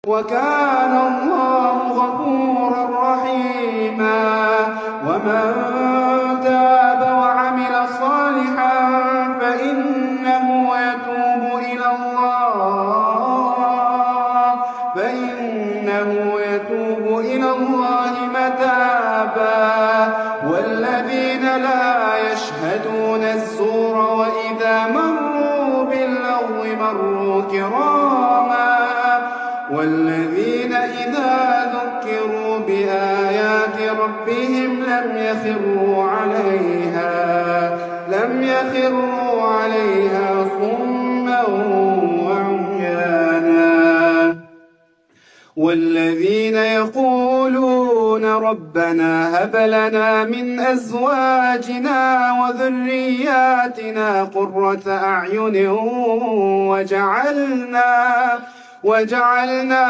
وَكَانَ اللَّهُ غَفُورًا رَّحِيمًا وَمَن تَابَ وَعَمِلَ صَالِحًا فَإِنَّهُ يَتُوبُ إِلَى اللَّهِ مَتَابًا وَالَّذِينَ لَا يَشْهَدُونَ الزُّورَ وَإِذَا مَرُّوا بِاللَّغْوِ مَرُّوا كِرَامًا وَالَّذِينَ إِذَا ذُكِّرُوا بِآيَاتِ رَبِّهِمْ لَمْ يَخِرُّوا عَلَيْهَا صُمًّا وَعُمْيَانًا وَالَّذِينَ يَقُولُونَ رَبَّنَا هَبْ لَنَا مِنْ أَزْوَاجِنَا وَذُرِّيَّاتِنَا قُرَّةَ أَعْيُنٍ وَاجْعَلْنَا